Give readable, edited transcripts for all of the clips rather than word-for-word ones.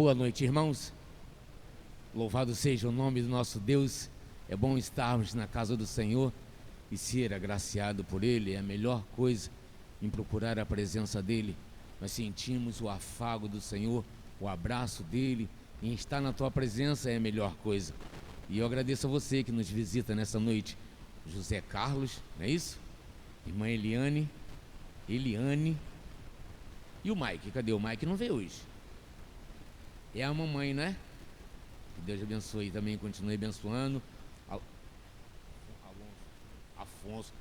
Boa noite, irmãos. Louvado seja o nome do nosso Deus. É bom estarmos na casa do Senhor e ser agraciado por Ele. É a melhor coisa em procurar a presença dEle. Nós sentimos o afago do Senhor, o abraço dEle. Em estar na tua presença é a melhor coisa. E eu agradeço a você que nos visita nessa noite. José Carlos, não é isso? Irmã Eliane e o Mike. Cadê o Mike? Não veio hoje. É a mamãe, né? Que Deus abençoe também, continue abençoando.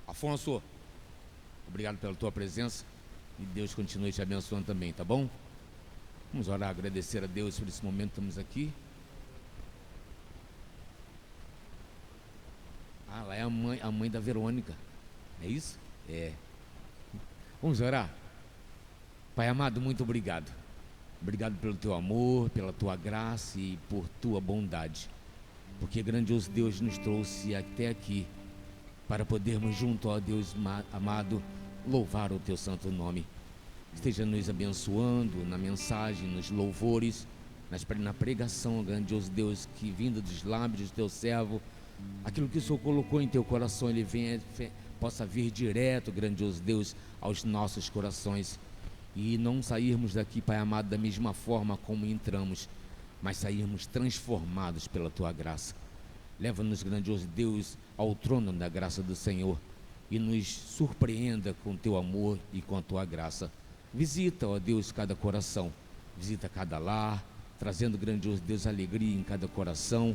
Afonso, obrigado pela tua presença e Deus continue te abençoando também, tá bom? Vamos orar, agradecer a Deus por esse momento que estamos aqui. Lá é a mãe da Verônica, é isso? É. Vamos orar? Pai amado, muito obrigado. Obrigado pelo teu amor, pela tua graça e por tua bondade. Porque grandioso Deus nos trouxe até aqui para podermos junto ao Deus amado louvar o teu santo nome. Esteja nos abençoando na mensagem, nos louvores, na pregação, grandioso Deus, que vindo dos lábios do teu servo, aquilo que o Senhor colocou em teu coração, ele possa vir direto, grandioso Deus, aos nossos corações. E não sairmos daqui, Pai amado, da mesma forma como entramos, mas sairmos transformados pela tua graça. Leva-nos, grandioso Deus, ao trono da graça do Senhor e nos surpreenda com teu amor e com a tua graça. Visita, ó Deus, cada coração, visita cada lar, trazendo, grandioso Deus, alegria em cada coração,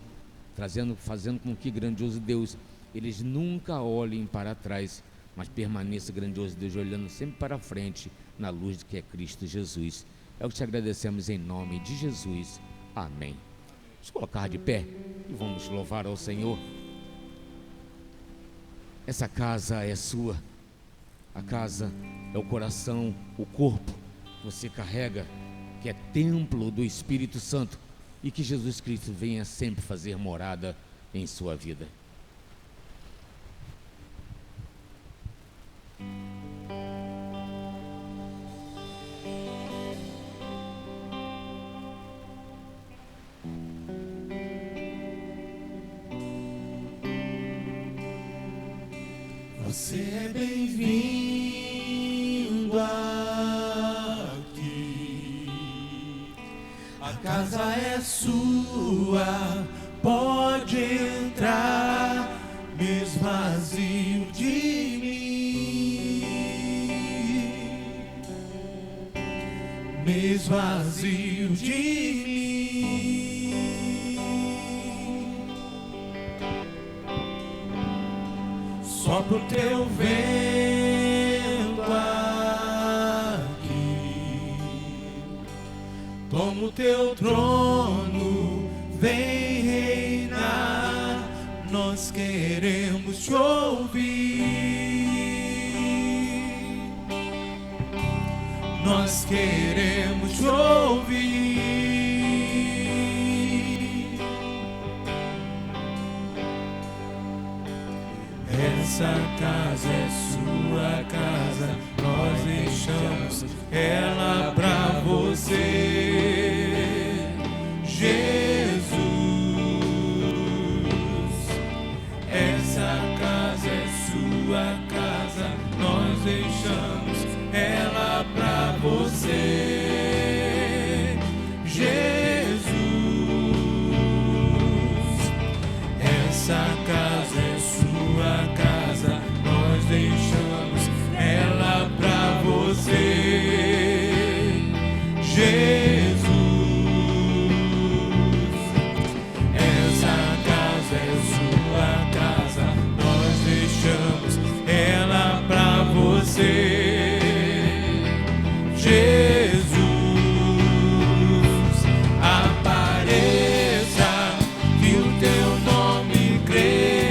fazendo com que, grandioso Deus, eles nunca olhem para trás, mas permaneça, grandioso Deus, olhando sempre para frente, na luz de que é Cristo Jesus. É o que te agradecemos em nome de Jesus. Amém. Vamos colocar de pé e vamos louvar ao Senhor. Essa casa é sua. A casa é o coração, o corpo que você carrega, que é templo do Espírito Santo, e que Jesus Cristo venha sempre fazer morada em sua vida. Você é bem-vindo aqui. A casa é sua, pode entrar, me esvazio de mim, me esvazio de mim. Sopra o teu vento aqui, toma o teu trono, vem reinar. Nós queremos te ouvir, nós queremos te ouvir. Essa casa é sua casa, nós deixamos ela pra você, Jesus. Essa casa é sua casa, nós deixamos ela pra você, Jesus. Essa casa é sua casa, nós deixamos ela pra você, Jesus. Essa casa é sua casa, nós deixamos ela pra você, Jesus. Apareça, que o teu nome cresça.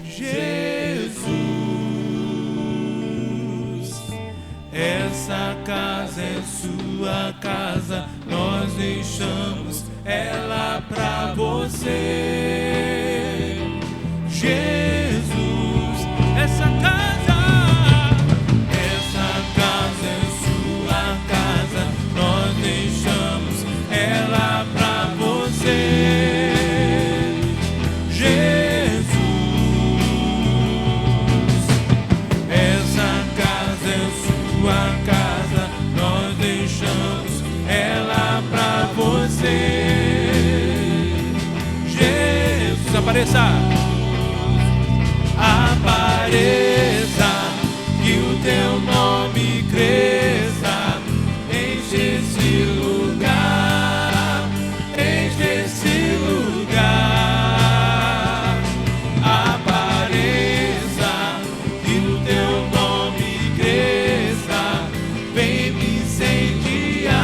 Jesus. Essa casa é sua casa, nós deixamos ela pra você. Jesus, essa casa é sua casa, nós deixamos ela pra você. Jesus, essa casa é sua casa, nós deixamos ela pra você. Jesus, apareça, que o teu nome cresça, enche esse lugar, enche esse lugar. Apareça, que o teu nome cresça, vem me incendiar,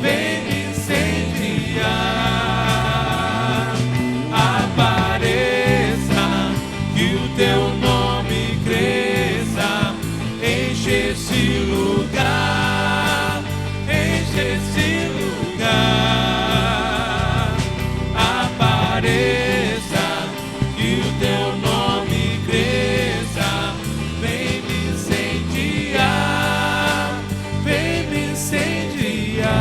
vem me incendiar. Apareça, que o teu nome cresça, enche esse lugar, enche esse lugar. Apareça, que o teu nome cresça, vem me incendiar, vem me incendiar.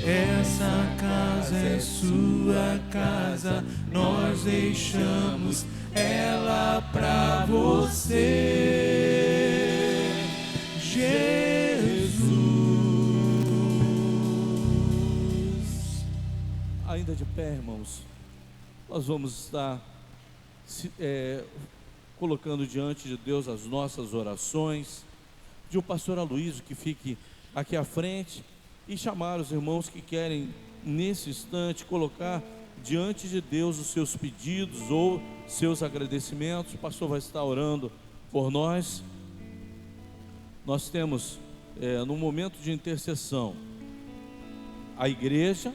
Essa casa é sua casa, nós deixamos ela pra você. Jesus. Ainda de pé, irmãos, nós vamos estar colocando diante de Deus as nossas orações. De o pastor Aloysio que fique aqui à frente e chamar os irmãos que querem nesse instante colocar diante de Deus os seus pedidos ou seus agradecimentos. O pastor vai estar orando por nós. Nós temos no momento de intercessão a igreja,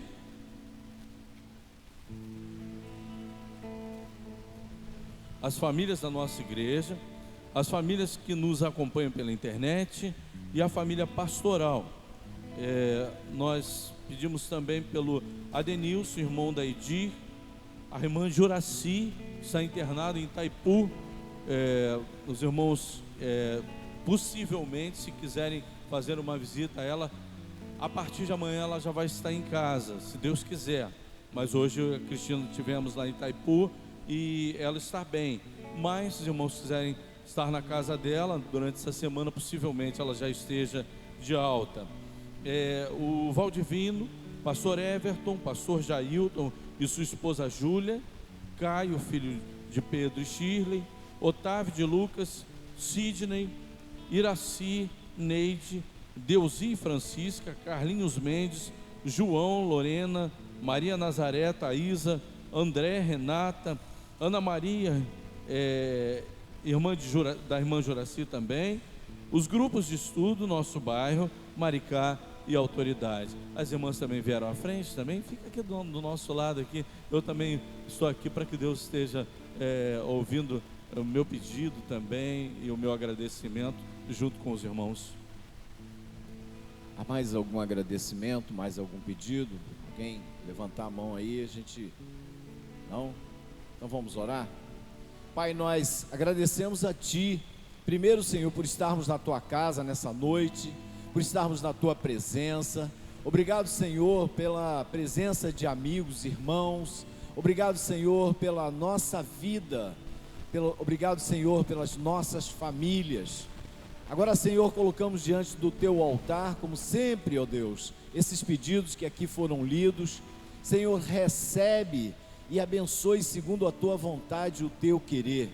as famílias da nossa igreja, as famílias que nos acompanham pela internet e a família pastoral. Nós pedimos também pelo Adenilson, irmão da Edir, a irmã Juraci, que está internada em Itaipu. Os irmãos, possivelmente, se quiserem fazer uma visita a ela, a partir de amanhã ela já vai estar em casa, se Deus quiser. Mas hoje a Cristina tivemos lá em Itaipu e ela está bem. Mas se os irmãos quiserem estar na casa dela durante essa semana, possivelmente ela já esteja de alta. O Valdivino, pastor Everton, pastor Jailton e sua esposa Júlia, Caio, filho de Pedro e Shirley, Otávio de Lucas, Sidney, Iraci, Neide, Deusi Francisca, Carlinhos Mendes, João, Lorena, Maria Nazaré, Thaisa, André, Renata, Ana Maria, irmã da irmã Juraci também, os grupos de estudo, nosso bairro, Maricá e autoridade. As irmãs também vieram à frente também, fica aqui do nosso lado aqui. Eu também estou aqui para que Deus esteja ouvindo o meu pedido também e o meu agradecimento junto com os irmãos. Há mais algum agradecimento, mais algum pedido? Alguém levantar a mão aí, a gente... Não? Então vamos orar? Pai, nós agradecemos a Ti, primeiro, Senhor, por estarmos na Tua casa nessa noite, por estarmos na Tua presença. Obrigado, Senhor, pela presença de amigos, irmãos. Obrigado, Senhor, pela nossa vida. Obrigado, Senhor, pelas nossas famílias. Agora, Senhor, colocamos diante do Teu altar, como sempre, ó Deus, esses pedidos que aqui foram lidos. Senhor, recebe e abençoe segundo a Tua vontade o Teu querer.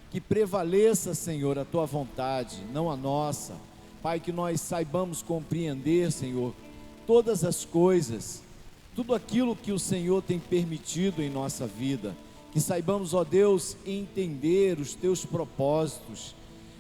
Que prevaleça, Senhor, a Tua vontade, não a nossa. Pai, que nós saibamos compreender, Senhor, todas as coisas, tudo aquilo que o Senhor tem permitido em nossa vida. Que saibamos, ó Deus, entender os Teus propósitos,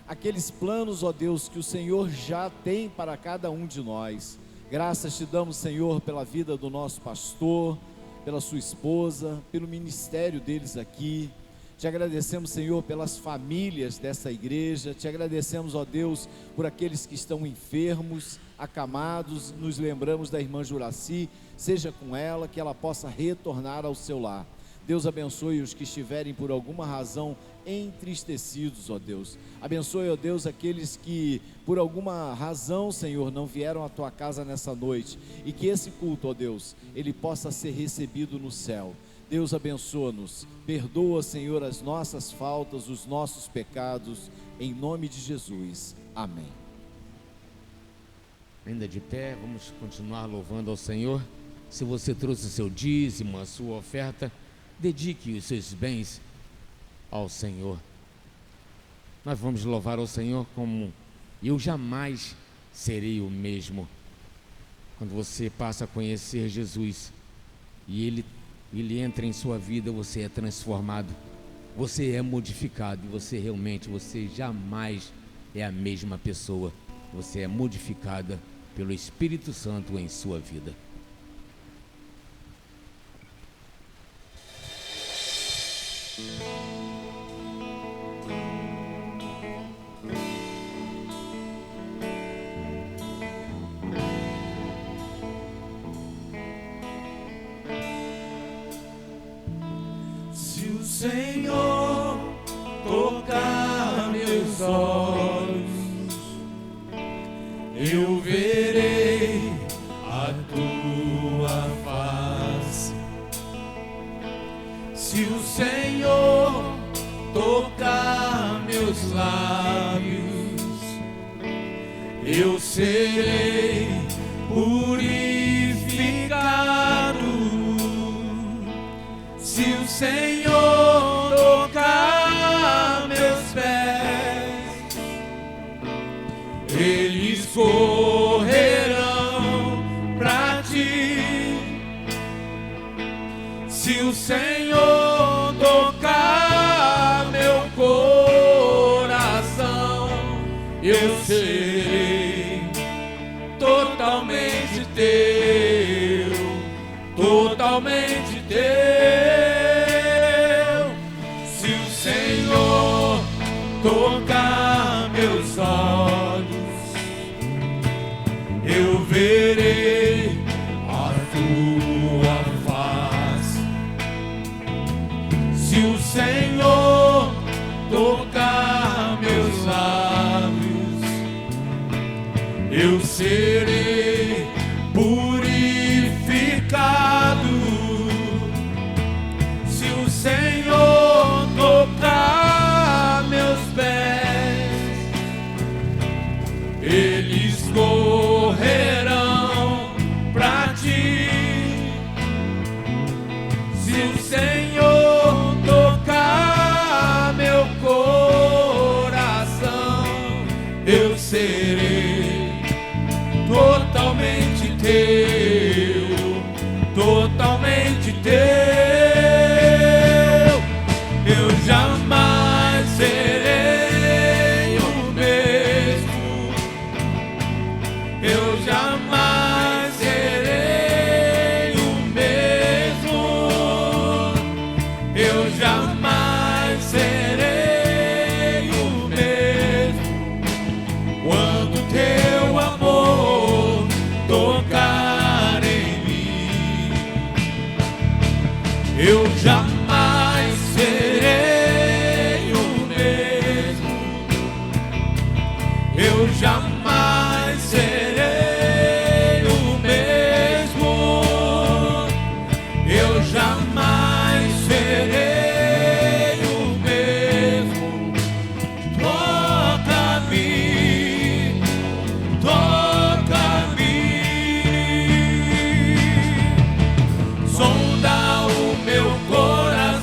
aqueles planos, ó Deus, que o Senhor já tem para cada um de nós. Graças te damos, Senhor, pela vida do nosso pastor, pela sua esposa, pelo ministério deles aqui. Te agradecemos, Senhor, pelas famílias dessa igreja. Te agradecemos, ó Deus, por aqueles que estão enfermos, acamados. Nos lembramos da irmã Juraci. Seja com ela, que ela possa retornar ao seu lar. Deus abençoe os que estiverem por alguma razão entristecidos, ó Deus. Abençoe, ó Deus, aqueles que por alguma razão, Senhor, não vieram à tua casa nessa noite, e que esse culto, ó Deus, ele possa ser recebido no céu. Deus abençoa-nos, perdoa, Senhor, as nossas faltas, os nossos pecados, em nome de Jesus, amém. Ainda de pé, vamos continuar louvando ao Senhor. Se você trouxe o seu dízimo, a sua oferta, dedique os seus bens ao Senhor. Nós vamos louvar ao Senhor como eu jamais serei o mesmo. Quando você passa a conhecer Jesus e Ele entra em sua vida, você é transformado, você é modificado, e você jamais é a mesma pessoa. Você é modificada pelo Espírito Santo em sua vida. Se o Senhor tocar meus olhos, eu verei a tua face. Se o Senhor tocar meus lábios, eu serei purificado. Se o Senhor tocar meus pés, eles correrão pra ti. Se o Senhor tocar meu coração, eu serei totalmente teu, totalmente teu. Se o Senhor tocar meus olhos, eu verei a tua face. Se o Senhor tocar meus lábios, eu serei purificado. Se o Senhor tocar meus pés, eles correrão pra ti. Se o Senhor tocar meu coração, eu serei totalmente teu, totalmente teu. Eu jamais serei o mesmo, eu jamais serei o mesmo, eu jamais serei o mesmo. Quando teu amor tocar em mim, eu jamais serei o mesmo, eu jamais serei o mesmo, eu jamais serei o mesmo. Toca-me, toca-me, sonda o meu coração.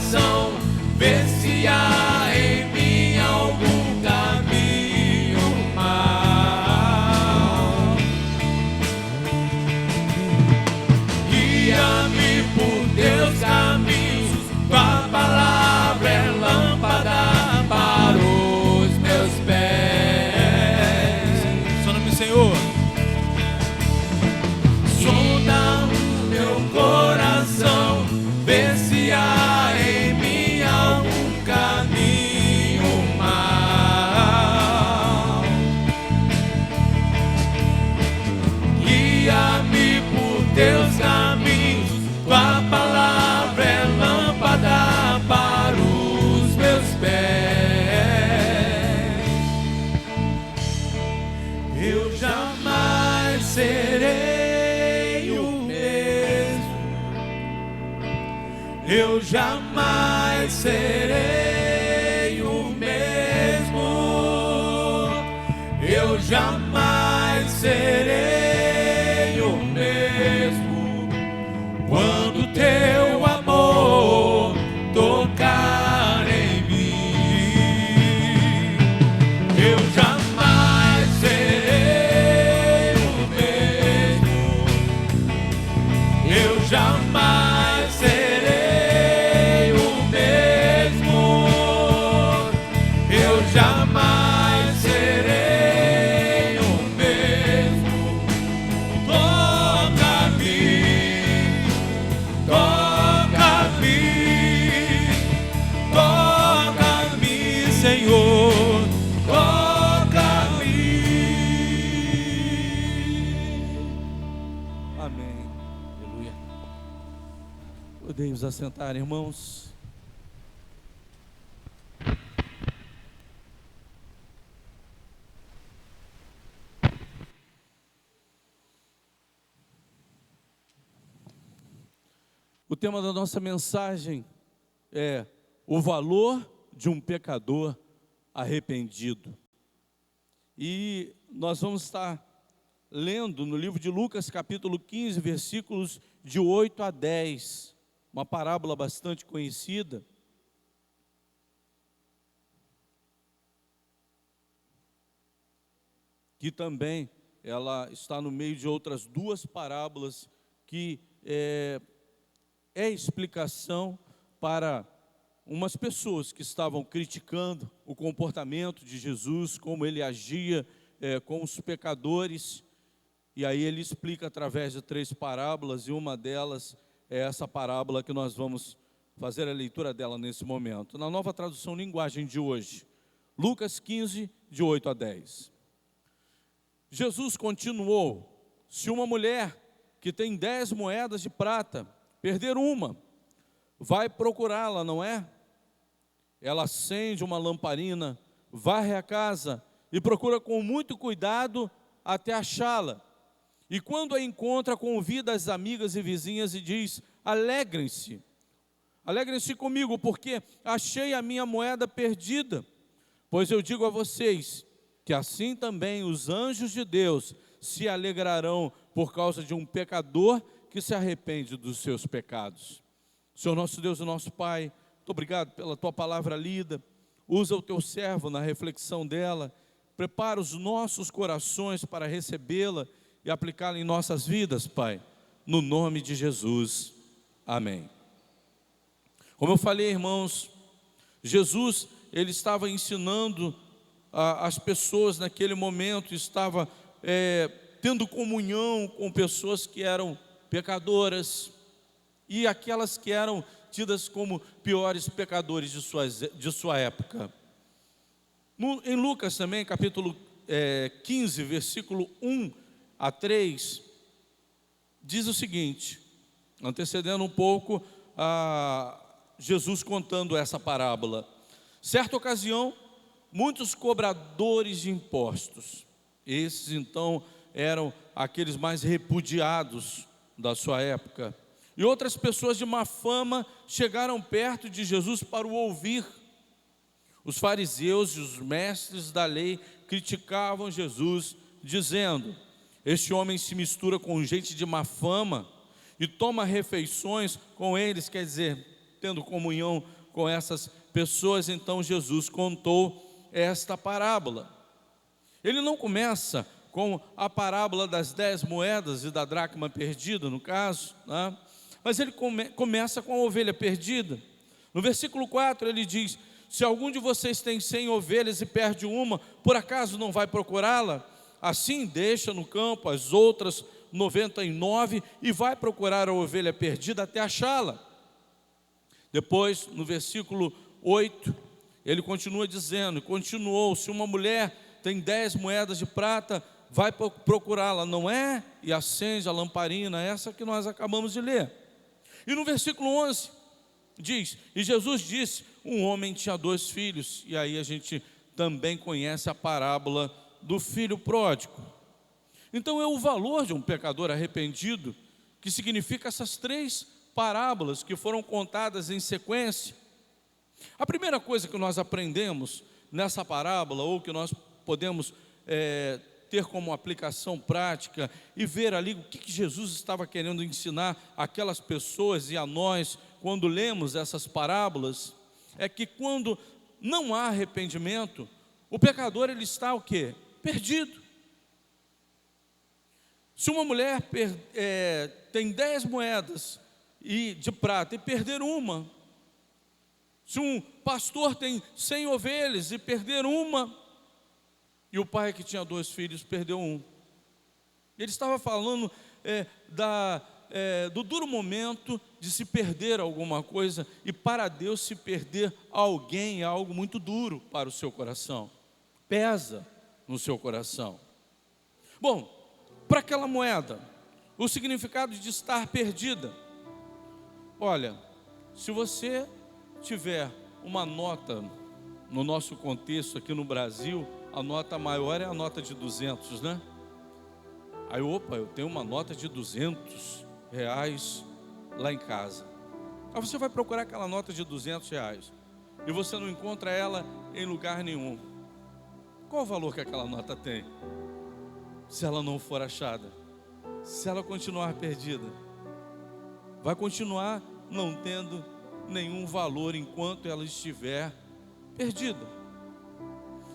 eu jamais serei o mesmo. Eu jamais serei o mesmo quando teu amor tocar em mim. Eu jamais serei o mesmo. Eu jamais serei o mesmo. Eu jamais serei o mesmo. Toca-me, Senhor, toca-me. Amém. Aleluia. Podemos assentar, irmãos. O tema da nossa mensagem é o valor de um pecador arrependido. E nós vamos estar lendo no livro de Lucas, capítulo 15, versículos de 8 a 10, uma parábola bastante conhecida. Que também ela está no meio de outras duas parábolas que é explicação para umas pessoas que estavam criticando o comportamento de Jesus, como ele agia com os pecadores. E aí ele explica através de 3 parábolas, e uma delas é essa parábola que nós vamos fazer a leitura dela nesse momento. Na Nova Tradução Linguagem de hoje, Lucas 15, de 8 a 10. Jesus continuou: se uma mulher que tem 10 moedas de prata perder uma, vai procurá-la, não é? Ela acende uma lamparina, varre a casa e procura com muito cuidado até achá-la. E quando a encontra, convida as amigas e vizinhas e diz: alegrem-se comigo, porque achei a minha moeda perdida. Pois eu digo a vocês que assim também os anjos de Deus se alegrarão por causa de um pecador que se arrepende dos seus pecados. Senhor nosso Deus e nosso Pai, muito obrigado pela Tua palavra lida. Usa o Teu servo na reflexão dela. Prepara os nossos corações para recebê-la e aplicá-la em nossas vidas, Pai. No nome de Jesus. Amém. Como eu falei, irmãos, Jesus, ele estava ensinando as pessoas naquele momento, estava tendo comunhão com pessoas que eram pecadoras e aquelas que eram tidas como piores pecadores de sua época. Em Lucas também, capítulo 15, versículo 1 a 3, diz o seguinte, antecedendo um pouco a Jesus contando essa parábola. Certa ocasião, muitos cobradores de impostos, esses então eram aqueles mais repudiados da sua época, e outras pessoas de má fama chegaram perto de Jesus para o ouvir. Os fariseus e os mestres da lei criticavam Jesus, dizendo: este homem se mistura com gente de má fama e toma refeições com eles, quer dizer, tendo comunhão com essas pessoas. Então Jesus contou esta parábola. Ele não começa com a parábola das 10 moedas e da dracma perdida, no caso, né? Mas ele começa com a ovelha perdida. No versículo 4 ele diz: se algum de vocês tem 100 ovelhas e perde uma, por acaso não vai procurá-la? Assim deixa no campo as outras 99 e vai procurar a ovelha perdida até achá-la. Depois, no versículo 8, ele continua dizendo, continuou: se uma mulher tem 10 moedas de prata, vai procurá-la, não é? E acende a lamparina, essa que nós acabamos de ler. E no versículo 11, diz: e Jesus disse, um homem tinha 2 filhos. E aí a gente também conhece a parábola do filho pródigo. Então é o valor de um pecador arrependido que significa essas 3 parábolas que foram contadas em sequência. A primeira coisa que nós aprendemos nessa parábola, ou que nós podemos ter como aplicação prática e ver ali o que Jesus estava querendo ensinar aquelas pessoas e a nós quando lemos essas parábolas, é que quando não há arrependimento, o pecador ele está o quê? Perdido. Se uma mulher tem 10 moedas de prata e perder uma, se um pastor tem 100 ovelhas e perder uma, e o pai que tinha 2 filhos perdeu um, ele estava falando do duro momento de se perder alguma coisa, e para Deus se perder alguém é algo muito duro para o seu coração, pesa no seu coração. Bom, para aquela moeda, o significado de estar perdida, olha, se você tiver uma nota, no nosso contexto aqui no Brasil, a nota maior é a nota de 200, né? Aí, opa, eu tenho uma nota de 200 reais lá em casa. Aí você vai procurar aquela nota de 200 reais e você não encontra ela em lugar nenhum. Qual o valor que aquela nota tem? Se ela não for achada, se ela continuar perdida, vai continuar não tendo nenhum valor enquanto ela estiver perdida.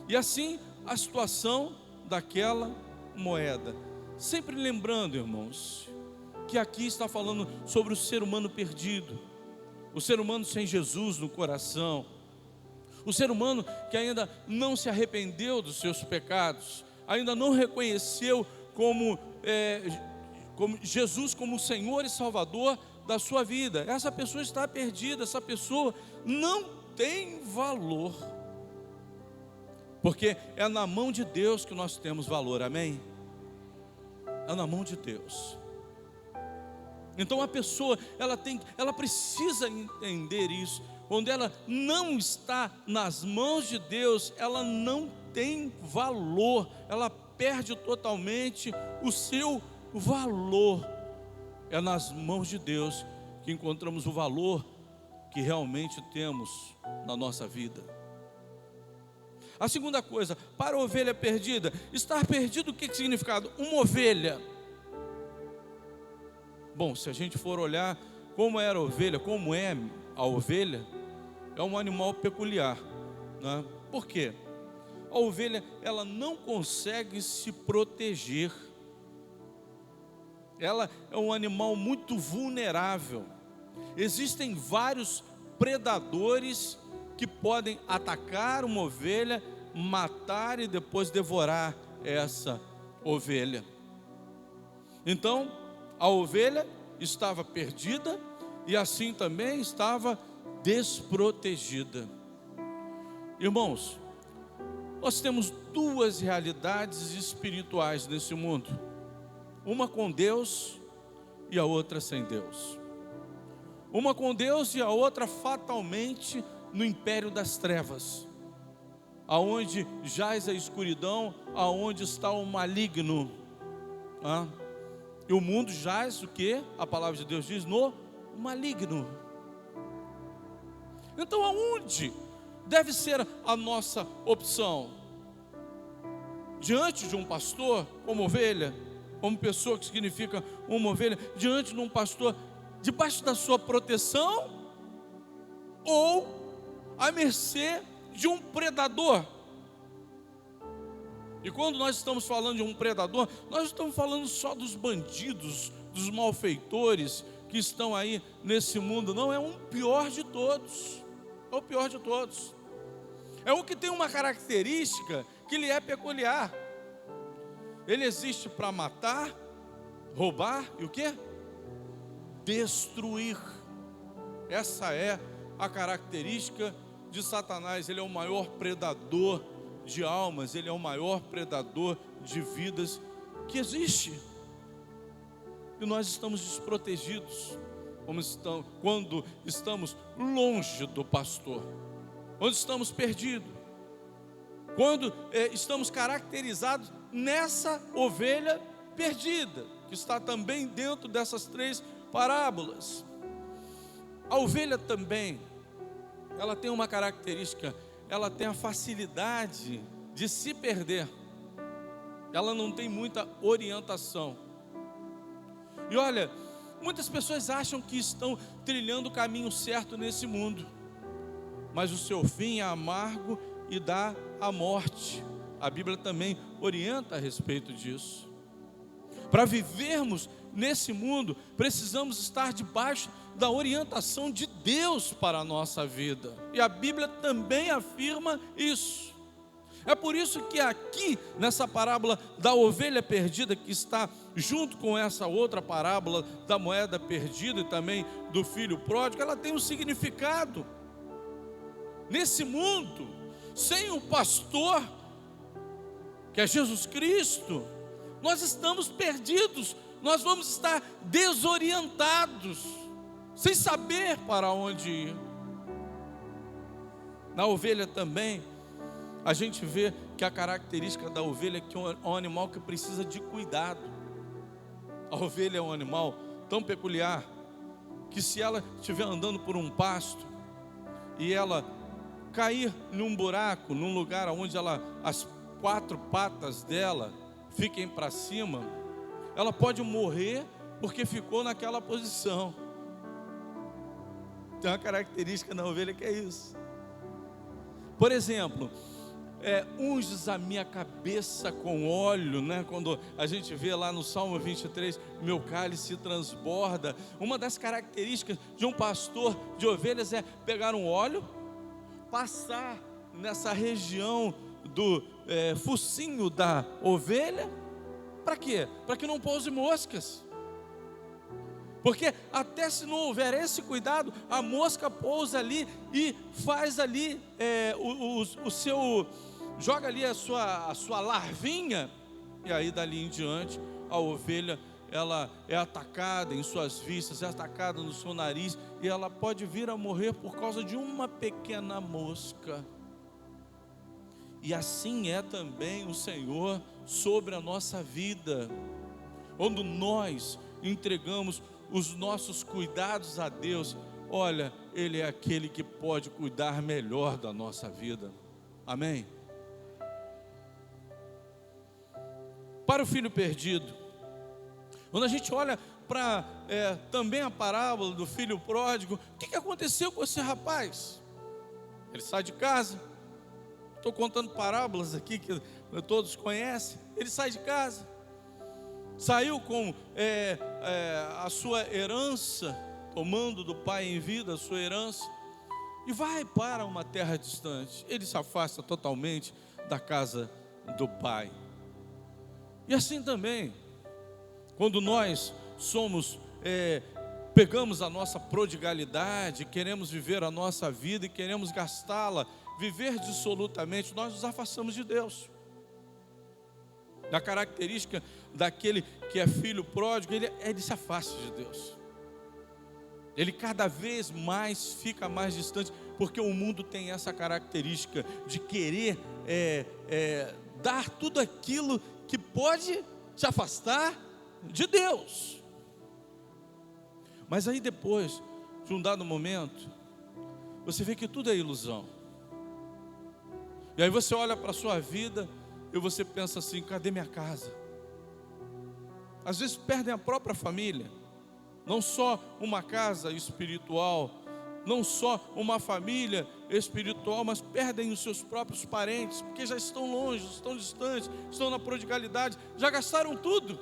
E assim a situação daquela moeda. Sempre lembrando, irmãos, que aqui está falando sobre o ser humano perdido, o ser humano sem Jesus no coração, o ser humano que ainda não se arrependeu dos seus pecados, ainda não reconheceu como Jesus como Senhor e Salvador da sua vida. Essa pessoa está perdida, essa pessoa não tem valor, porque é na mão de Deus que nós temos valor, amém? É na mão de Deus. Então a pessoa, ela precisa entender isso. Quando ela não está nas mãos de Deus, ela não tem valor, ela perde totalmente o seu valor. É nas mãos de Deus que encontramos o valor que realmente temos na nossa vida. A segunda coisa, para a ovelha perdida, estar perdido, o que significa? Uma ovelha. Bom, se a gente for olhar como era a ovelha, como é a ovelha, é um animal peculiar, né? Por quê? A ovelha, ela não consegue se proteger. Ela é um animal muito vulnerável. Existem vários predadores que podem atacar uma ovelha, matar e depois devorar essa ovelha. Então, a ovelha estava perdida e assim também estava desprotegida. Irmãos, nós temos 2 realidades espirituais nesse mundo. Uma com Deus e a outra sem Deus. Uma com Deus e a outra fatalmente no império das trevas, aonde jaz a escuridão, aonde está o maligno. E o mundo jaz o que? A palavra de Deus diz, no maligno. Então aonde deve ser a nossa opção? Diante de um pastor, como ovelha, como pessoa que significa uma ovelha, diante de um pastor, debaixo da sua proteção, ou à mercê de um predador? E quando nós estamos falando de um predador, nós estamos falando só dos bandidos, dos malfeitores que estão aí nesse mundo. Não, é um pior de todos. É o pior de todos. É o que tem uma característica que lhe é peculiar. Ele existe para matar, roubar e o quê? Destruir. Essa é a característica de Satanás. Ele é o maior predador de almas, ele é o maior predador de vidas que existe. E nós estamos desprotegidos quando estamos longe do pastor, quando estamos perdidos, quando estamos caracterizados nessa ovelha perdida, que está também dentro dessas 3 parábolas. A ovelha também, ela tem uma característica, ela tem a facilidade de se perder. Ela não tem muita orientação. E olha, muitas pessoas acham que estão trilhando o caminho certo nesse mundo, mas o seu fim é amargo e dá a morte. A Bíblia também orienta a respeito disso. Para vivermos nesse mundo, precisamos estar debaixo da orientação de Deus para a nossa vida. E a Bíblia também afirma isso. É por isso que aqui, nessa parábola da ovelha perdida, que está junto com essa outra parábola da moeda perdida e também do filho pródigo, ela tem um significado. Nesse mundo, sem o pastor, que é Jesus Cristo, nós estamos perdidos, nós vamos estar desorientados, sem saber para onde ir. Na ovelha também, a gente vê que a característica da ovelha é que é um animal que precisa de cuidado. A ovelha é um animal tão peculiar, que se ela estiver andando por um pasto, e ela cair num buraco, num lugar onde as 4 patas dela fiquem para cima, ela pode morrer porque ficou naquela posição. Tem uma característica na ovelha que é isso. Por exemplo, unges a minha cabeça com óleo, né? Quando a gente vê lá no Salmo 23, meu cálice transborda. Uma das características de um pastor de ovelhas é pegar um óleo, passar nessa região do focinho da ovelha. Para quê? Para que não pouse moscas. Porque até se não houver esse cuidado, a mosca pousa ali e faz ali joga ali a sua larvinha, e aí dali em diante a ovelha, ela é atacada em suas vistas, é atacada no seu nariz, e ela pode vir a morrer por causa de uma pequena mosca. E assim é também o Senhor sobre a nossa vida. Quando nós entregamos os nossos cuidados a Deus, olha, Ele é aquele que pode cuidar melhor da nossa vida. Amém? Para o filho perdido, quando a gente olha para também a parábola do filho pródigo, o que aconteceu com esse rapaz? Ele sai de casa, estou contando parábolas aqui que todos conhecem. Ele sai de casa, saiu com a sua herança, tomando do pai em vida a sua herança, e vai para uma terra distante. Ele se afasta totalmente da casa do pai. E assim também, quando nós pegamos a nossa prodigalidade, queremos viver a nossa vida e queremos gastá-la, viver dissolutamente, nós nos afastamos de Deus. Da característica daquele que é filho pródigo, ele se afasta de Deus. Ele cada vez mais fica mais distante, porque o mundo tem essa característica de querer dar tudo aquilo que pode te afastar de Deus. Mas aí depois de um dado momento, você vê que tudo é ilusão. E aí você olha para a sua vida e você pensa assim: cadê minha casa? Às vezes perdem a própria família, não só uma casa espiritual, não só uma família espiritual, mas perdem os seus próprios parentes, porque já estão longe, estão distantes, estão na prodigalidade, já gastaram tudo.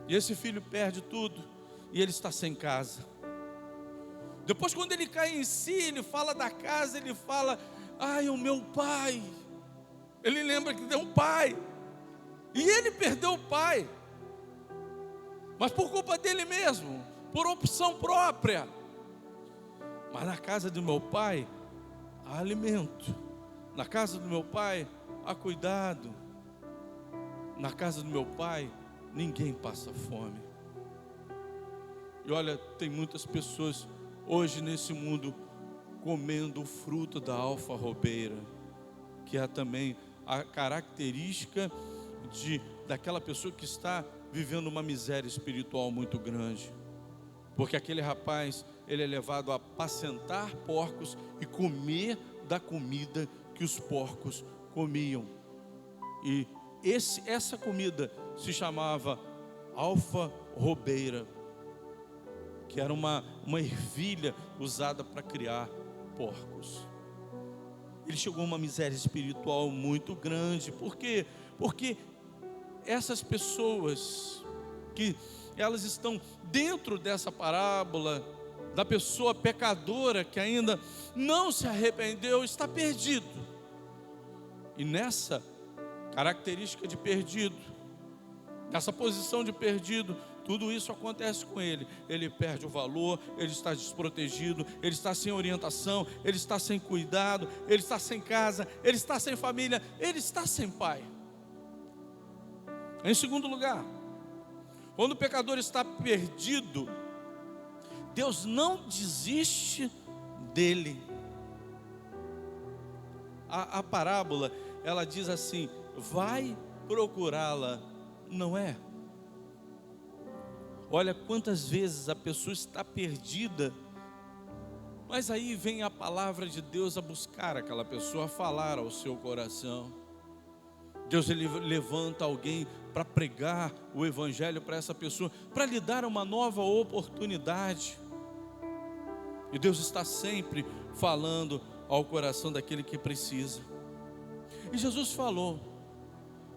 E esse filho perde tudo e ele está sem casa. Depois, quando ele cai em si, ele fala da casa, ele fala: ai, o meu pai. Ele lembra que tem um pai, e ele perdeu o pai, mas por culpa dele mesmo, por opção própria. Mas na casa do meu pai há alimento, na casa do meu pai há cuidado, na casa do meu pai ninguém passa fome. E olha, tem muitas pessoas hoje nesse mundo comendo o fruto da alfarrobeira, que é também a característica daquela pessoa que está vivendo uma miséria espiritual muito grande. Porque aquele rapaz ele é levado a apacentar porcos e comer da comida que os porcos comiam. E essa comida se chamava alfarrobeira, que era uma ervilha usada para criar porcos. Ele chegou a uma miséria espiritual muito grande. Por quê? Porque essas pessoas que elas estão dentro dessa parábola da pessoa pecadora que ainda não se arrependeu, está perdido. E nessa característica de perdido, nessa posição de perdido, tudo isso acontece com ele. Ele perde o valor, ele está desprotegido, ele está sem orientação, ele está sem cuidado, ele está sem casa, ele está sem família, ele está sem pai. Em segundo lugar, quando o pecador está perdido, Deus não desiste dele. A parábola, ela diz assim: vai procurá-la, não é? Olha quantas vezes a pessoa está perdida, mas aí vem a palavra de Deus a buscar aquela pessoa, a falar ao seu coração. Deus, ele levanta alguém para pregar o evangelho para essa pessoa, para lhe dar uma nova oportunidade. E Deus está sempre falando ao coração daquele que precisa. E Jesus falou,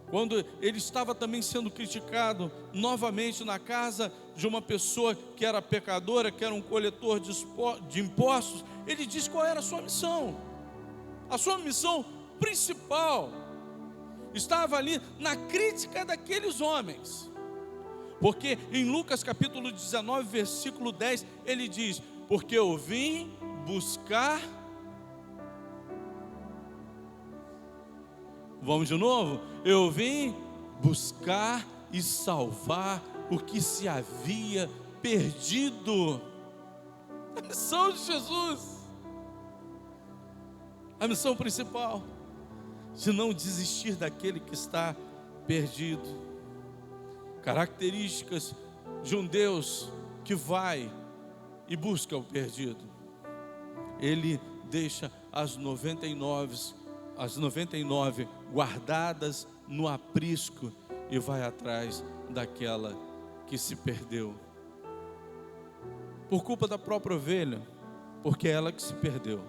quando ele estava também sendo criticado novamente na casa de uma pessoa que era pecadora, que era um coletor de impostos, ele disse qual era a sua missão. A sua missão principal estava ali na crítica daqueles homens. Porque em Lucas capítulo 19, versículo 10, ele diz: porque eu vim buscar... Vamos de novo? Eu vim buscar e salvar o que se havia perdido. A missão de Jesus, a missão principal, de não desistir daquele que está perdido. Características de um Deus que vai e busca o perdido. Ele deixa as 99 guardadas no aprisco e vai atrás daquela que se perdeu. Por culpa da própria ovelha, porque é ela que se perdeu.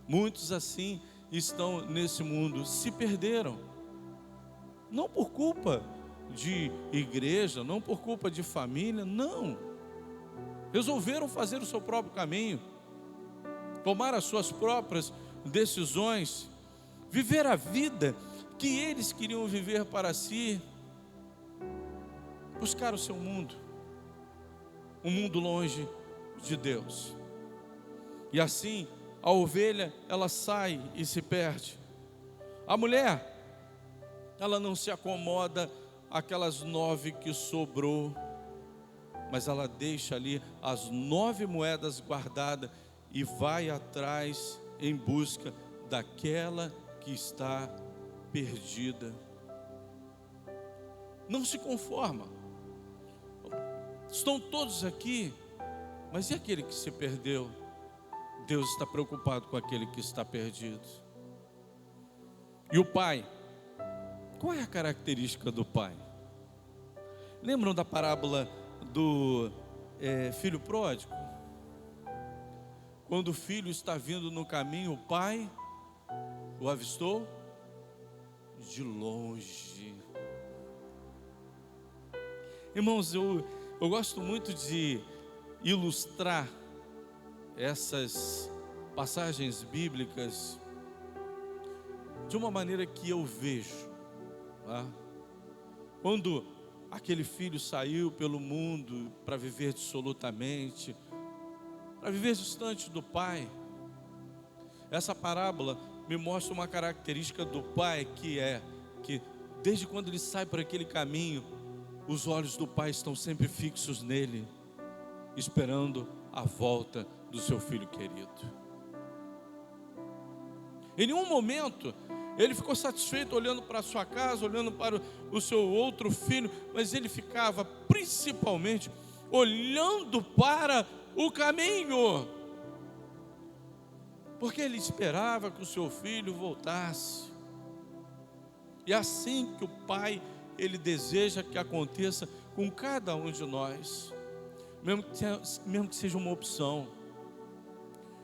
Muitos assim estão nesse mundo, se perderam. Não por culpa de igreja, não por culpa de família, não. Resolveram fazer o seu próprio caminho, tomar as suas próprias decisões, viver a vida que eles queriam viver para si, buscar o seu mundo, um mundo longe de Deus. E assim a ovelha, ela sai e se perde. A mulher, ela não se acomoda aquelas 9 que sobrou, mas ela deixa ali as 9 moedas guardadas e vai atrás em busca daquela que está perdida. Não se conforma. Estão todos aqui, mas e aquele que se perdeu? Deus está preocupado com aquele que está perdido. E o pai, qual é a característica do pai? Lembram da parábola do filho pródigo? Quando o filho está vindo no caminho, o pai o avistou de longe. Irmãos, eu gosto muito de ilustrar essas passagens bíblicas de uma maneira que eu vejo, tá? Quando aquele filho saiu pelo mundo para viver dissolutamente, para viver distante do pai, essa parábola me mostra uma característica do pai, que é que desde quando ele sai por aquele caminho, os olhos do pai estão sempre fixos nele, esperando a volta do seu filho querido. Em nenhum momento ele ficou satisfeito olhando para a sua casa, olhando para o seu outro filho, mas ele ficava principalmente olhando para o caminho, porque ele esperava que o seu filho voltasse. E é assim que o Pai, ele deseja que aconteça com cada um de nós, mesmo que seja uma opção,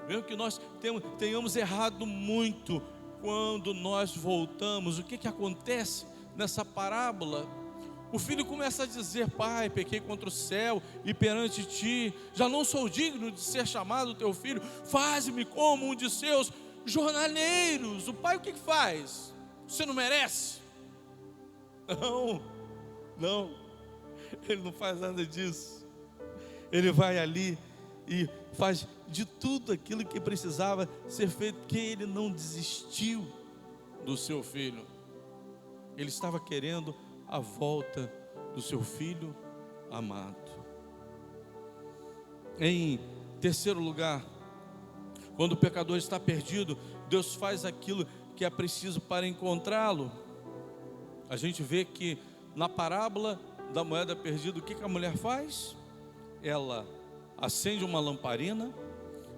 mesmo que nós tenhamos errado muito quando nós voltamos. O que acontece nessa parábola? O filho começa a dizer: pai, pequei contra o céu e perante ti, já não sou digno de ser chamado teu filho, faze-me como um de seus jornaleiros. O pai o que faz? Você não merece? Não, ele não faz nada disso. Ele vai ali e faz de tudo aquilo que precisava ser feito, porque ele não desistiu do seu filho. Ele estava querendo a volta do seu filho amado. Em terceiro lugar, quando o pecador está perdido, Deus faz aquilo que é preciso para encontrá-lo. A gente vê que na parábola da moeda perdida, o que a mulher faz? Ela acende uma lamparina,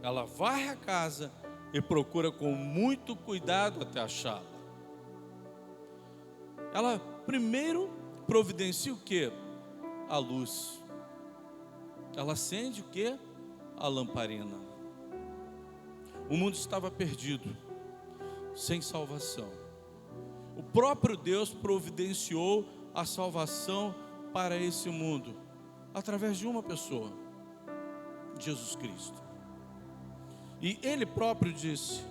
ela varre a casa e procura com muito cuidado até achá-la. Ela primeiro providencia o que? A luz. Ela acende o que? A lamparina. O mundo estava perdido, sem salvação. O próprio Deus providenciou a salvação para esse mundo através de uma pessoa, Jesus Cristo. E Ele próprio disse,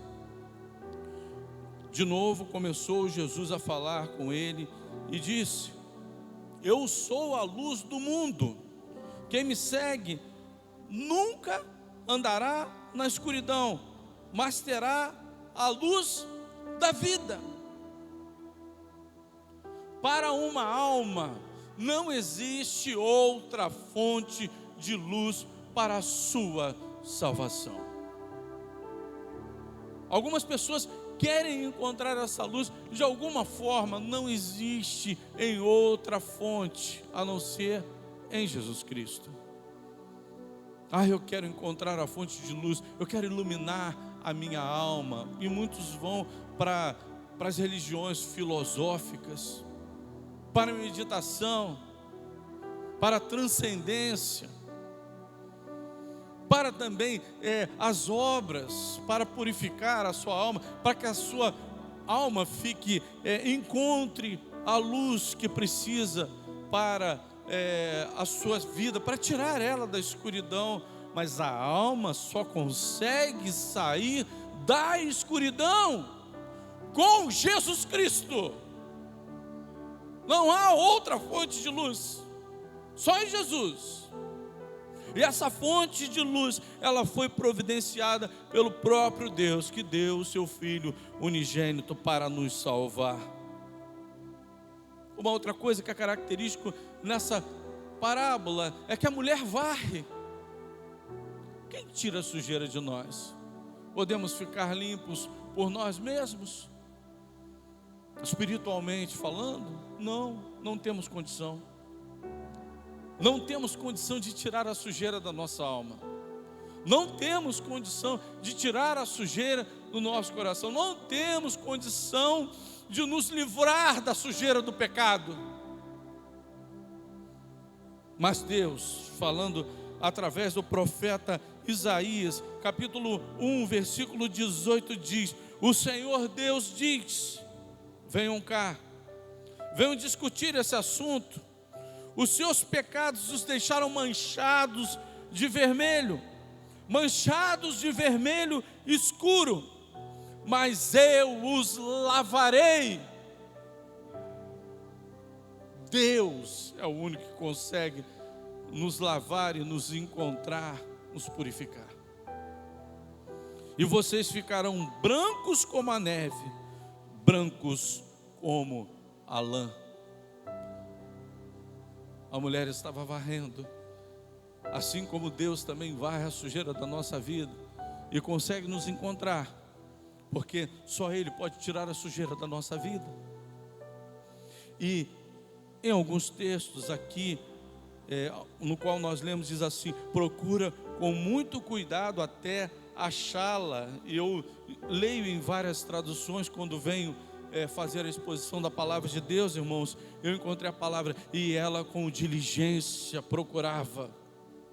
de novo começou Jesus a falar com ele e disse: eu sou a luz do mundo, quem me segue nunca andará na escuridão, mas terá a luz da vida. Para uma alma não existe outra fonte de luz para a sua salvação. Algumas pessoas querem encontrar essa luz de alguma forma, não existe em outra fonte a não ser em Jesus Cristo. Eu quero encontrar a fonte de luz, eu quero iluminar a minha alma. E muitos vão para as religiões filosóficas, para a meditação, para a transcendência, para também as obras, para purificar a sua alma, para que a sua alma encontre a luz que precisa para a sua vida, para tirar ela da escuridão. Mas a alma só consegue sair da escuridão com Jesus Cristo. Não há outra fonte de luz, só em Jesus. E essa fonte de luz, ela foi providenciada pelo próprio Deus, que deu o seu Filho unigênito para nos salvar. Uma outra coisa que é característico nessa parábola é que a mulher varre. Quem tira a sujeira de nós? Podemos ficar limpos por nós mesmos? Espiritualmente falando? Não temos condição. Não temos condição de tirar a sujeira da nossa alma. Não temos condição de tirar a sujeira do nosso coração. Não temos condição de nos livrar da sujeira do pecado. Mas Deus, falando através do profeta Isaías, capítulo 1, versículo 18, diz: o Senhor Deus diz: venham cá, venham discutir esse assunto. Os seus pecados os deixaram manchados de vermelho escuro, mas eu os lavarei. Deus é o único que consegue nos lavar e nos encontrar, nos purificar. E vocês ficarão brancos como a neve, brancos como a lã. A mulher estava varrendo, assim como Deus também varre a sujeira da nossa vida e consegue nos encontrar, porque só Ele pode tirar a sujeira da nossa vida. E em alguns textos aqui, no qual nós lemos, diz assim: procura com muito cuidado até achá-la. E eu leio em várias traduções quando venho fazer a exposição da palavra de Deus, irmãos. Eu encontrei a palavra: e ela com diligência procurava.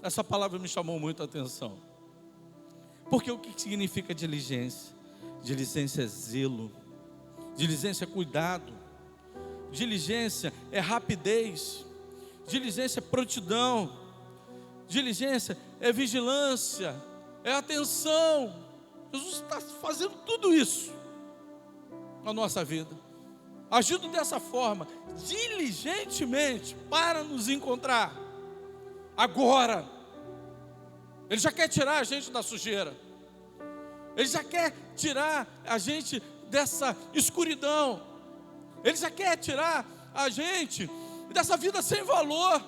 Essa palavra me chamou muito a atenção, porque o que significa diligência? Diligência é zelo, diligência é cuidado, diligência é rapidez, diligência é prontidão, diligência é vigilância, é atenção. Jesus está fazendo tudo isso na nossa vida, agindo dessa forma, diligentemente, para nos encontrar. Agora, Ele já quer tirar a gente da sujeira, Ele já quer tirar a gente dessa escuridão, Ele já quer tirar a gente dessa vida sem valor,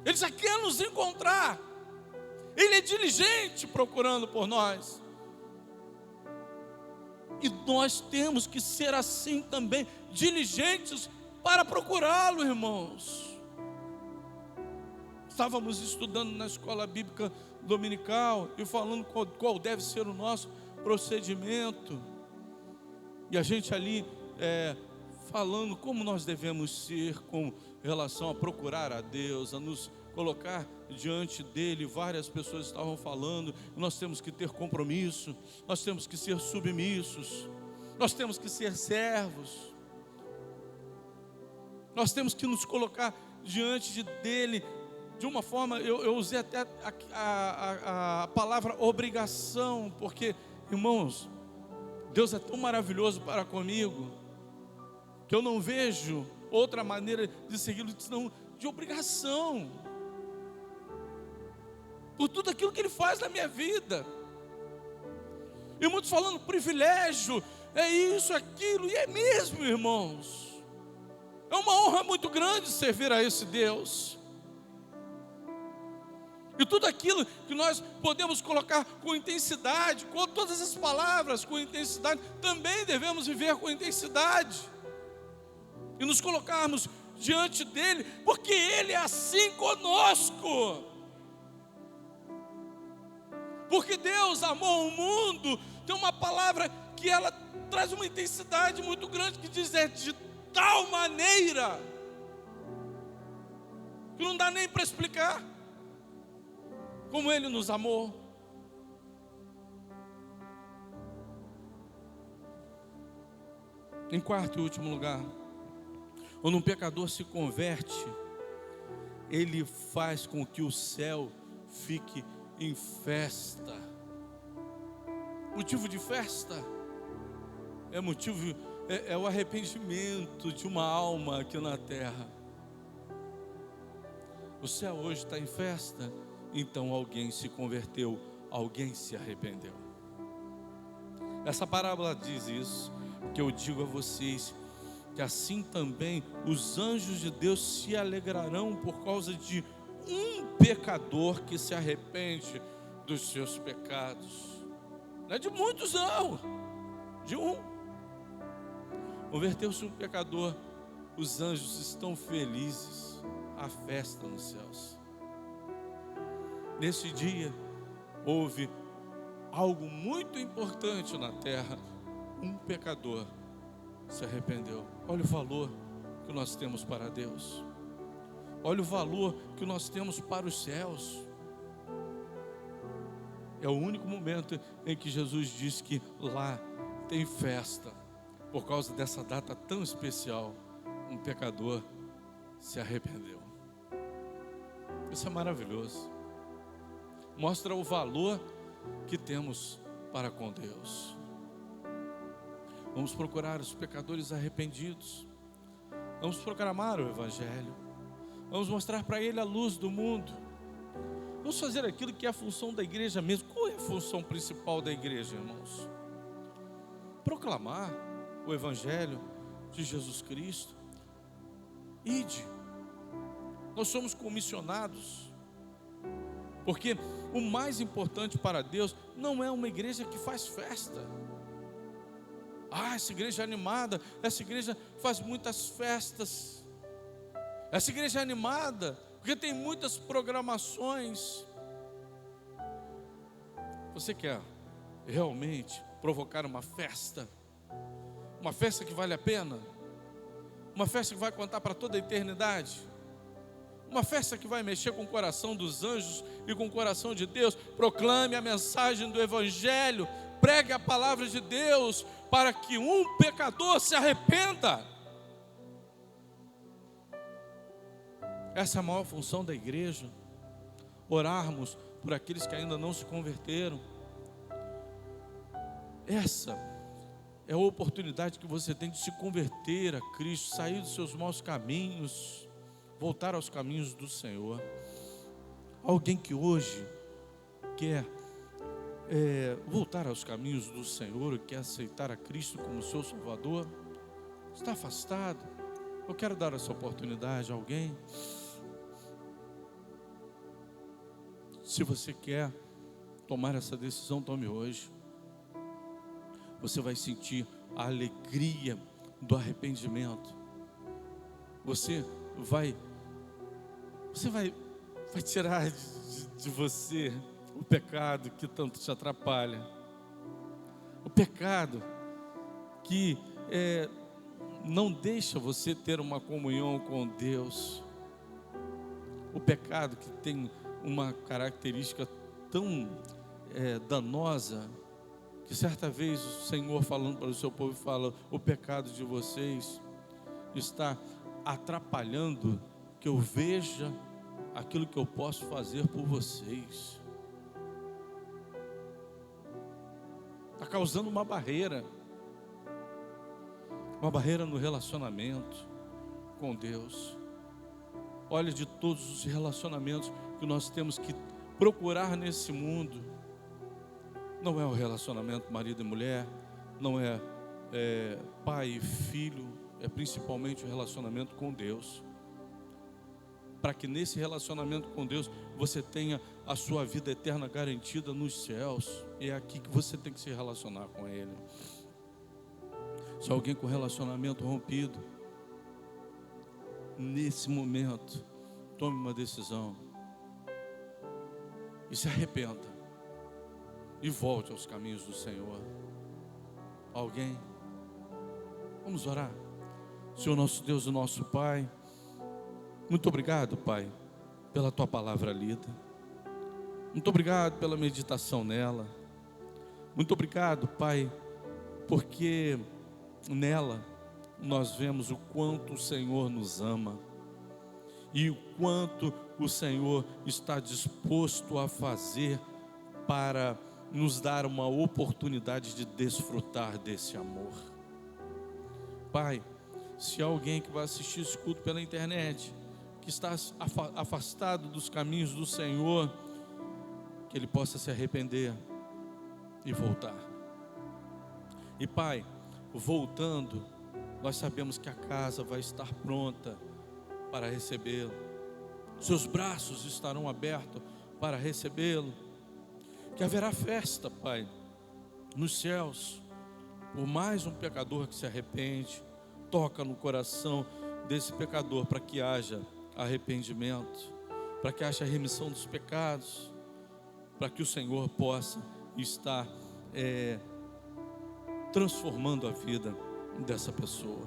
Ele já quer nos encontrar. Ele é diligente procurando por nós, e nós temos que ser assim também, diligentes para procurá-lo, irmãos. Estávamos estudando na escola bíblica dominical e falando qual deve ser o nosso procedimento, e a gente ali falando como nós devemos ser com relação a procurar a Deus, a nos colocar diante dele. Várias pessoas estavam falando: nós temos que ter compromisso, nós temos que ser submissos, nós temos que ser servos, nós temos que nos colocar diante dele de uma forma, eu usei até a palavra obrigação, porque, irmãos, Deus é tão maravilhoso para comigo, que eu não vejo outra maneira de segui-lo senão de obrigação, por tudo aquilo que Ele faz na minha vida. E muitos falando privilégio, é isso, aquilo, e é mesmo, irmãos. É uma honra muito grande servir a esse Deus. E tudo aquilo que nós podemos colocar com intensidade, com todas as palavras com intensidade, também devemos viver com intensidade, e nos colocarmos diante dEle, porque Ele é assim conosco. Porque Deus amou o mundo. Tem uma palavra que ela traz uma intensidade muito grande, que diz: é de tal maneira, que não dá nem para explicar como Ele nos amou. Em quarto e último lugar, quando um pecador se converte, ele faz com que o céu fique em festa. Motivo de festa é o arrependimento de uma alma aqui na terra. O céu hoje está em festa, então alguém se converteu, alguém se arrependeu. Essa parábola diz isso, que eu digo a vocês, que assim também os anjos de Deus se alegrarão por causa de um pecador que se arrepende dos seus pecados. Não é de muitos não, de um. Converteu-se um pecador, os anjos estão felizes, há festa nos céus. Nesse dia houve algo muito importante na terra: um pecador se arrependeu. Olha o valor que nós temos para Deus, olha o valor que nós temos para os céus. É o único momento em que Jesus diz que lá tem festa, por causa dessa data tão especial. Um pecador se arrependeu. Isso é maravilhoso, mostra o valor que temos para com Deus. Vamos procurar os pecadores arrependidos, vamos proclamar o Evangelho, vamos mostrar para ele a luz do mundo, vamos fazer aquilo que é a função da igreja mesmo. Qual é a função principal da igreja, irmãos? Proclamar o Evangelho de Jesus Cristo. Ide. Nós somos comissionados, porque o mais importante para Deus não é uma igreja que faz festa. Essa igreja é animada, essa igreja faz muitas festas, essa igreja é animada, Porque tem muitas programações. Você quer realmente provocar uma festa que vale a pena? Uma festa que vai contar para toda a eternidade? Uma festa que vai mexer com o coração dos anjos e com o coração de Deus? Proclame a mensagem do Evangelho, pregue a palavra de Deus, para que um pecador se arrependa. Essa é a maior função da igreja, orarmos por aqueles que ainda não se converteram. Essa é a oportunidade que você tem de se converter a Cristo, sair dos seus maus caminhos, voltar aos caminhos do Senhor. Alguém que hoje quer voltar aos caminhos do Senhor, quer aceitar a Cristo como seu Salvador, está afastado. Eu quero dar essa oportunidade a alguém. Se você quer tomar essa decisão, tome hoje. Você vai sentir a alegria do arrependimento. Você vai tirar de você o pecado que tanto te atrapalha. O pecado que não deixa você ter uma comunhão com Deus. O pecado que tem uma característica tão danosa, que certa vez o Senhor, falando para o seu povo, fala: o pecado de vocês está atrapalhando que eu veja aquilo que eu posso fazer por vocês. Está causando uma barreira no relacionamento com Deus. Olha, de todos os relacionamentos que nós temos que procurar nesse mundo, não é o relacionamento marido e mulher, não é pai e filho, é principalmente o relacionamento com Deus. Para que nesse relacionamento com Deus você tenha a sua vida eterna garantida nos céus. É aqui que você tem que se relacionar com Ele. Se alguém com relacionamento rompido, nesse momento, tome uma decisão e se arrependa e volte aos caminhos do Senhor. Alguém? Vamos orar. Senhor nosso Deus e nosso Pai, muito obrigado, Pai, pela Tua palavra lida. Muito obrigado pela meditação nela. Muito obrigado, Pai, porque nela nós vemos o quanto o Senhor nos ama e o quanto o Senhor está disposto a fazer para nos dar uma oportunidade de desfrutar desse amor. Pai, se há alguém que vai assistir esse culto pela internet, que está afastado dos caminhos do Senhor, que ele possa se arrepender e voltar. E Pai, voltando, nós sabemos que a casa vai estar pronta para recebê-lo. Seus braços estarão abertos para recebê-lo. Que haverá festa, Pai, nos céus, por mais um pecador que se arrepende. Toca no coração desse pecador para que haja arrependimento, para que haja remissão dos pecados, para que o Senhor possa estar transformando a vida dessa pessoa.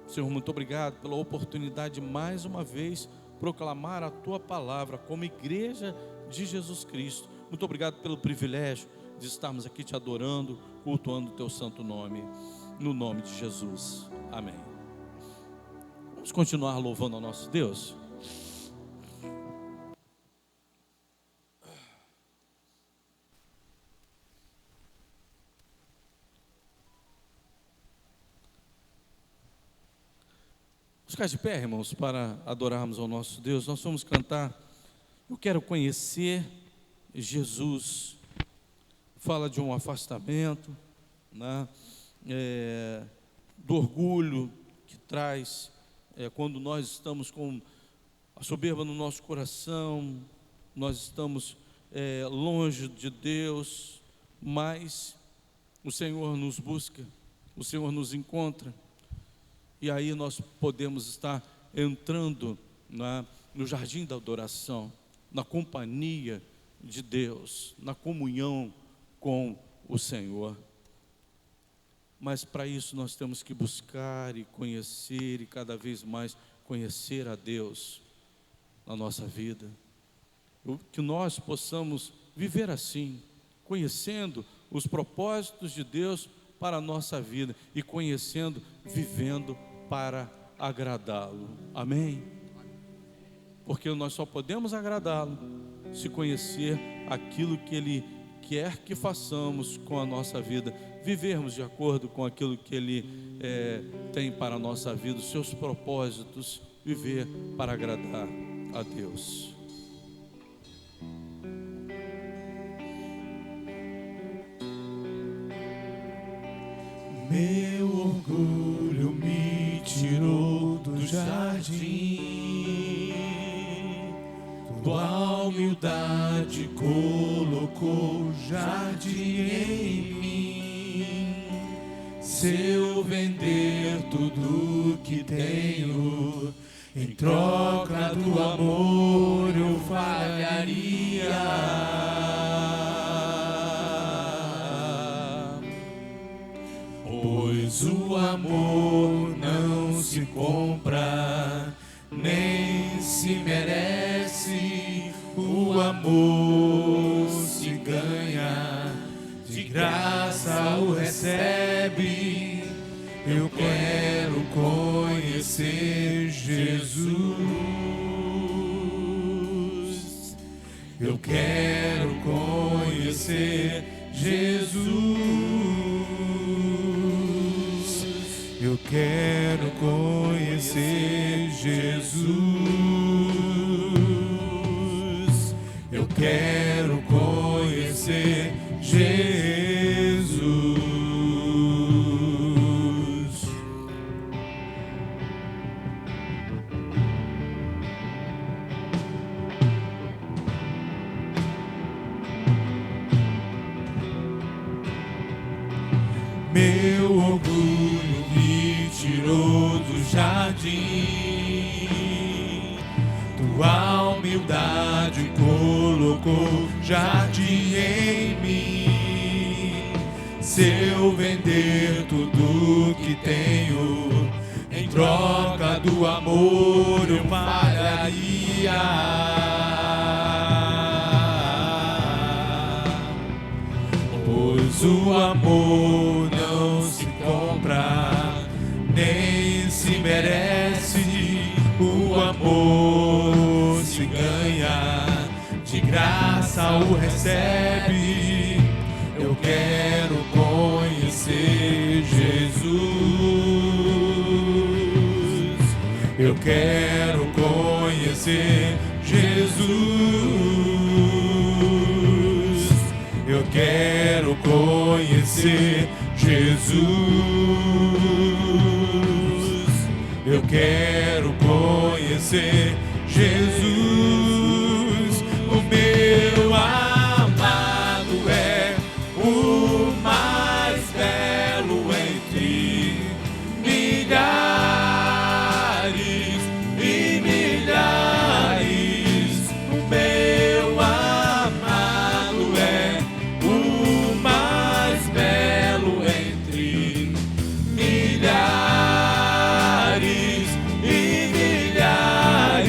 Senhor, muito obrigado pela oportunidade de mais uma vez proclamar a Tua palavra como igreja de Jesus Cristo. Muito obrigado pelo privilégio de estarmos aqui Te adorando, cultuando o Teu santo nome, no nome de Jesus, amém. Vamos continuar louvando ao nosso Deus? Vamos ficar de pé, irmãos, para adorarmos ao nosso Deus. Nós vamos cantar Eu Quero Conhecer Jesus. Fala de um afastamento, né? Do orgulho que traz quando nós estamos com a soberba no nosso coração, nós estamos longe de Deus, mas o Senhor nos busca, o Senhor nos encontra, e aí nós podemos estar entrando no jardim da adoração, na companhia de Deus, na comunhão com o Senhor. Mas para isso nós temos que buscar e conhecer e cada vez mais conhecer a Deus na nossa vida. Que nós possamos viver assim, conhecendo os propósitos de Deus para a nossa vida e conhecendo, vivendo para agradá-lo. Amém? Porque nós só podemos agradá-lo se conhecer aquilo que Ele quer que façamos com a nossa vida, vivermos de acordo com aquilo que Ele tem para a nossa vida, os seus propósitos, viver para agradar a Deus. Meu orgulho me tirou do jardim, tua humildade colocou jardim em mim. Se eu vender tudo que tenho, em troca do amor eu falharia. Pois o amor não se compra, nem se merece. O amor se ganha, de graça o recebe. Eu quero conhecer Jesus. Eu quero conhecer Jesus. Eu quero conhecer Jesus. Eu quero conhecer Jesus. Meu orgulho me tirou do jardim, tua humildade colocou jardim em mim. Se eu vender tudo que tenho, em troca do amor eu falharia. Pois o amor não se compra, nem se merece. O amor se ganha, de graça o recebe. Eu quero conhecer Jesus. Eu quero conhecer Jesus. Eu quero conhecer Jesus. Eu quero conhecer Jesus. O meu amado é o mais belo entre milhares e milhares. O meu amado é o mais belo entre milhares e milhares.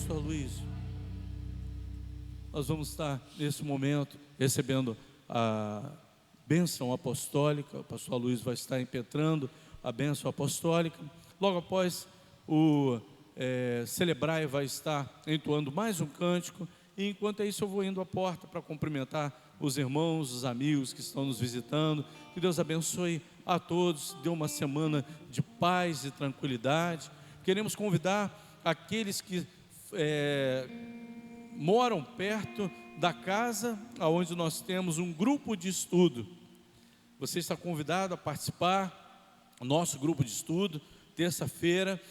pastor Luiz, nós vamos estar nesse momento recebendo a bênção apostólica. O pastor Luiz vai estar impetrando a bênção apostólica. Logo após o celebrar, vai estar entoando mais um cântico. E enquanto isso, eu vou indo à porta para cumprimentar os irmãos, os amigos que estão nos visitando. Que Deus abençoe a todos, dê uma semana de paz e tranquilidade. Queremos convidar aqueles que moram perto da casa onde nós temos um grupo de estudo. Você está convidado a participar do nosso grupo de estudo. Terça-feira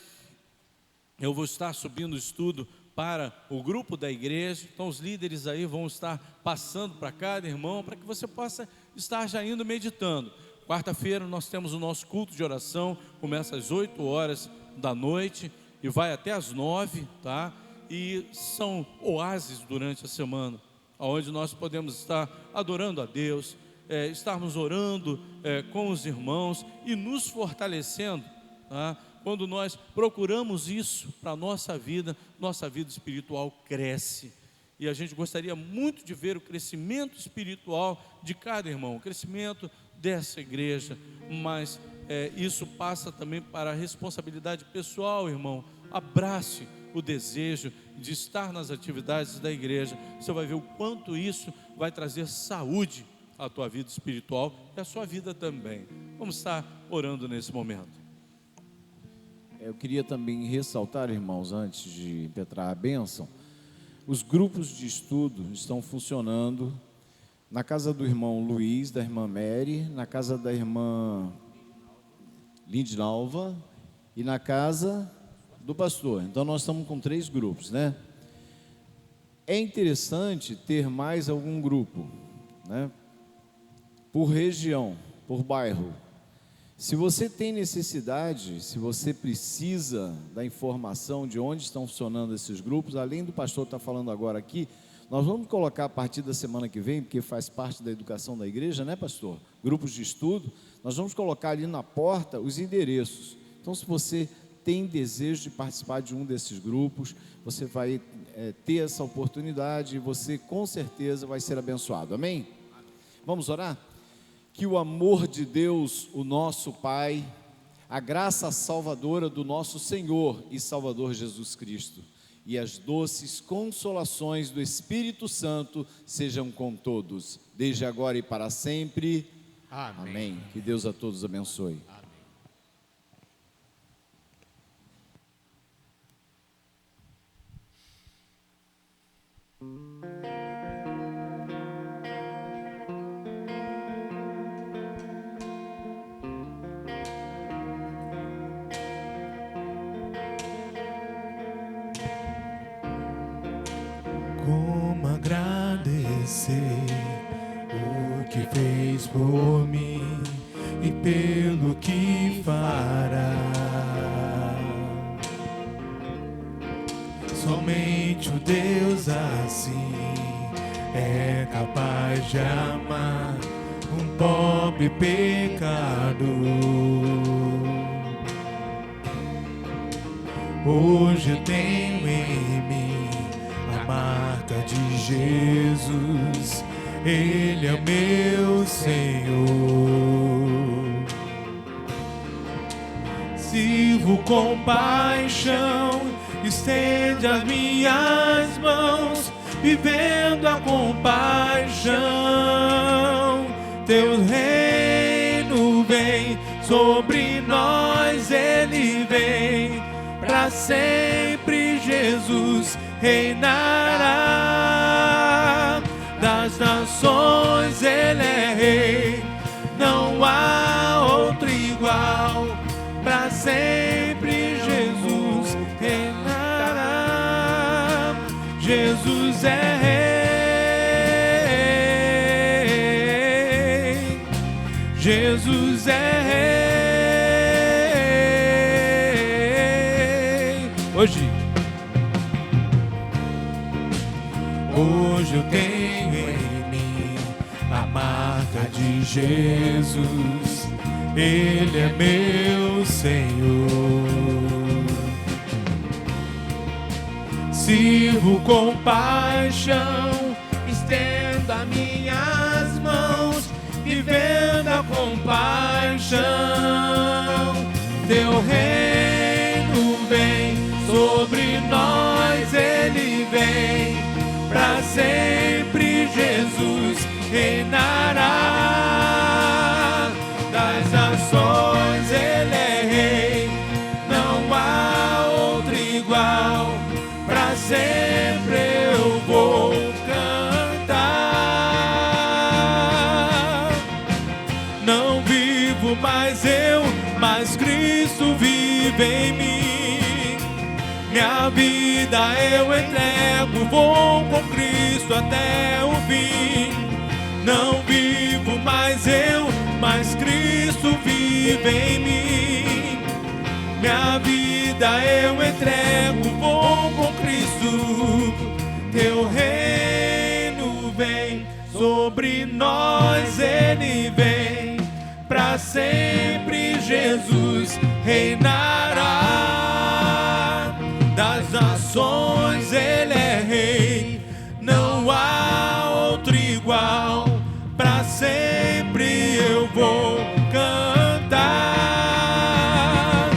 eu vou estar subindo o estudo para o grupo da igreja. Então os líderes aí vão estar passando para cada irmão, para que você possa estar já indo meditando. Quarta-feira nós temos o nosso culto de oração, começa às 8 horas da noite e vai até às 9, tá? E são oásis durante a semana, onde nós podemos estar adorando a Deus, estarmos orando com os irmãos e nos fortalecendo, tá? Quando nós procuramos isso para a nossa vida espiritual cresce. E a gente gostaria muito de ver o crescimento espiritual de cada irmão, o crescimento dessa igreja, mas isso passa também para a responsabilidade pessoal, irmão. Abrace o desejo de estar nas atividades da igreja. Você vai ver o quanto isso vai trazer saúde à tua vida espiritual e à sua vida também. Vamos estar orando nesse momento. Eu queria também ressaltar, irmãos, antes de impetrar a bênção, os grupos de estudo estão funcionando na casa do irmão Luiz, da irmã Mary, na casa da irmã Lindinalva e na casa do pastor. Então nós estamos com 3 grupos, né? É interessante ter mais algum grupo, né? Por região, por bairro. Se você tem necessidade, se você precisa da informação de onde estão funcionando esses grupos, além do pastor estar falando agora aqui, nós vamos colocar a partir da semana que vem, porque faz parte da educação da igreja, né, pastor? Grupos de estudo, nós vamos colocar ali na porta os endereços. Então, se você tem desejo de participar de um desses grupos, você vai ter essa oportunidade e você com certeza vai ser abençoado, amém? Vamos orar? Que o amor de Deus, o nosso Pai, a graça salvadora do nosso Senhor e Salvador Jesus Cristo e as doces consolações do Espírito Santo sejam com todos, desde agora e para sempre. Amém. Amém. Que Deus a todos abençoe. Como agradecer o que fez por mim e pelo que fará. Somente o Deus assim é capaz de amar um pobre pecador. Hoje eu tenho em mim a marca de Jesus, Ele é o meu Senhor. Sirvo com paixão, estende as minhas mãos, vivendo a compaixão. Teu reino vem sobre nós, Ele vem para sempre. Jesus reinará, das nações Ele é rei, não há outro igual, para sempre Jesus reinará. Jesus é rei, Jesus é rei. Hoje eu tenho em mim a marca de Jesus, Ele é meu Senhor. sirvo com paixão, Estenda minhas mãos, vivendo a compaixão. Teu reino vem sobre nós, ele vem para sempre. Jesus reinará das nações, ele é rei, não há outro igual. Para sempre eu vou cantar. Não vivo mais eu, mas Cristo vive em mim. Minha vida eu entrego, vou com Cristo até o fim. Não vivo mais eu, mas Cristo vive em mim. Minha vida eu entrego, vou com Cristo. Teu reino vem sobre nós, ele vem para sempre. Jesus reinará das nações, ele é rei, não há outro igual. Para sempre eu vou cantar.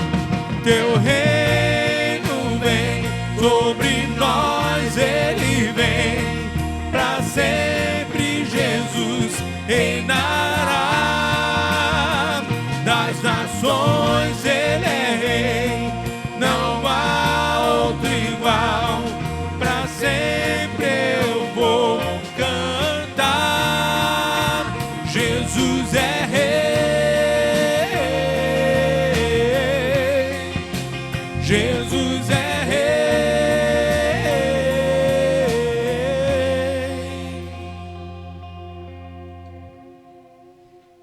Teu reino vem sobre nós, ele vem para sempre. Jesus reinará das nações, ele é rei, não há outro igual. Para sempre eu vou cantar. Jesus é rei, Jesus é rei.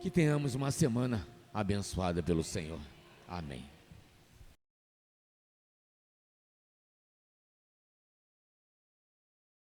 que tenhamos uma semana abençoada pelo Senhor. Amém.